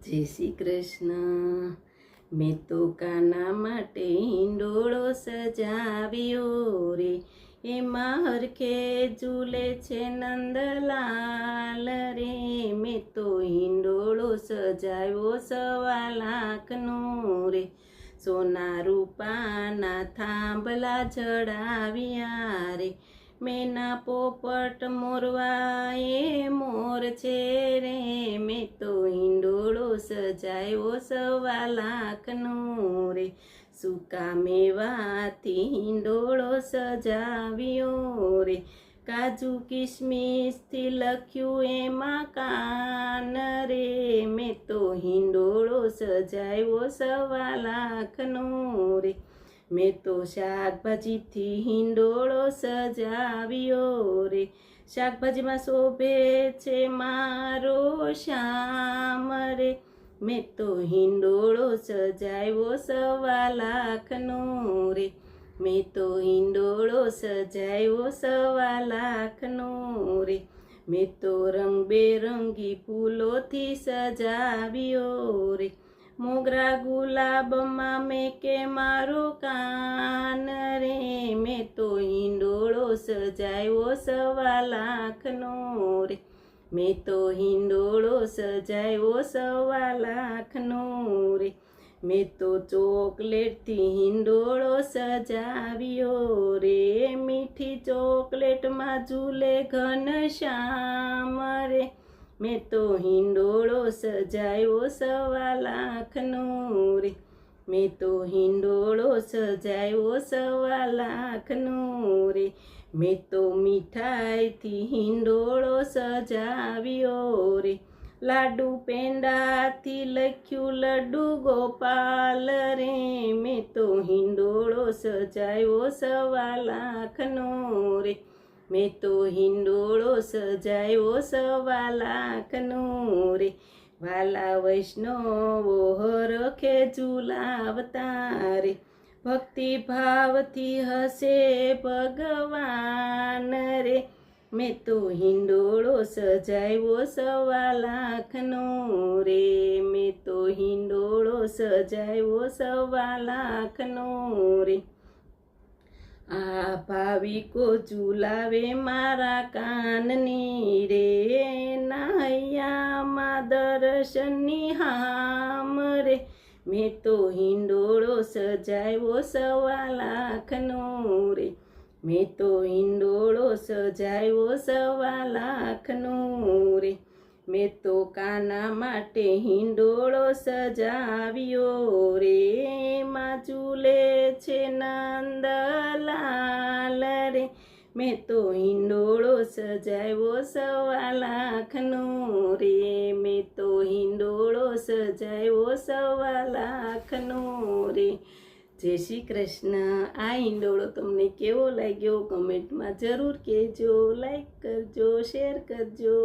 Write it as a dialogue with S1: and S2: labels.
S1: જય શ્રી કૃષ્ણ. મેં તો કાના માટે હિંડોળો સજાવ્યો રે, એમાં હરખે ઝૂલે છે નંદલાલ રે. મેં તો હિંડોળો સજાવ્યો 1.25 લાખનો રે, સોના રૂપાના થાંભલા જડાવ્યા રે. મેના પોપટ મોરવા એ મોર છે રે. મેં તો હિંડોળો સજાવ્યો 1.25 લાખનો રે, સૂકા મેવાથી હિંડોળો સજાવ્યો રે. કાજુ કિસમિસથી લખ્યું એમાં કાન રે. મેં તો હિંડોળો સજાવ્યો 1.25 લાખનો રે. મેં તો શાકભાજીથી હિંડોળો સજાવ્યો રે, શાકભાજીમાં શોભે છે મારો શ્યામ રે. મેં તો હિંડોળો સજાવ્યો 1.25 લાખનો રે. મેં તો હિંડોળો સજાવ્યો 1.25 લાખનો રે. મેં તો રંગબેરંગી ફૂલોથી સજાવ્યો રે, મોગરા ગુલાબમાં મેં કે મારો કાન રે. મેં તો હિંડોળો સજાવ્યો 1.25 લાખનો રે. મેં તો હિંડોળો સજાવ્યો 1.25 લાખનો રે. મેં તો ચોકલેટથી હિંડોળો સજાવ્યો રે, મીઠી ચોકલેટમાં ઝૂલે ઘનશ્યામ રે. મેં તો હિંડોળો સજાવ્યો 1.25 લાખનો રે. મેં તો હિંડોળો સજાવ્યો 1.25 લાખનો રે. મેં તો મીઠાઈથી હિંડોળો સજાવ્યો રે, લાડુ પેંડાથી લખ્યું લડ્ડુ ગોપાલ રે. મેં તો હિંડોળો સજાવ્યો 1.25 લાખનો રે. મેં તો હિંડોળો સજાવ્યો 1.25 લાખનો રે. વાલા વૈષ્ણવો હરખે ઝુલાવતા રે, ભક્તિ ભાવથી હસે ભગવાન રે. મેં તો હિંડોળો સજાવ્યો 1.25 લાખનો રે. મેં તો હિંડોળો સજાવ્યો 1.25 લાખનો રે. આ ભાવિકો ઝુલાવે મારા કાનની રે, નૈયામાં દર્શનની હામ રે. મેં તો હિંડોળો સજાવ્યો 1.25 લાખનો રે. મેં તો હિંડોળો સજાવ્યો 1.25 લાખનો રે. મેં તો કાના માટે હિંડોળો સજાવ્યો રે, એમાં ઝૂલે છે નંદલાલ રે. મેં તો હિંડોળો સજાવ્યો 1.25 લાખનો રે. મેં તો હિંડોળો સજાવ્યો 1.25 લાખનો રે. જય શ્રી કૃષ્ણ. આ હિંડોળો તમને કેવો લાગ્યો કમેન્ટમાં જરૂર કહેજો, લાઈક કરજો, શેર કરજો.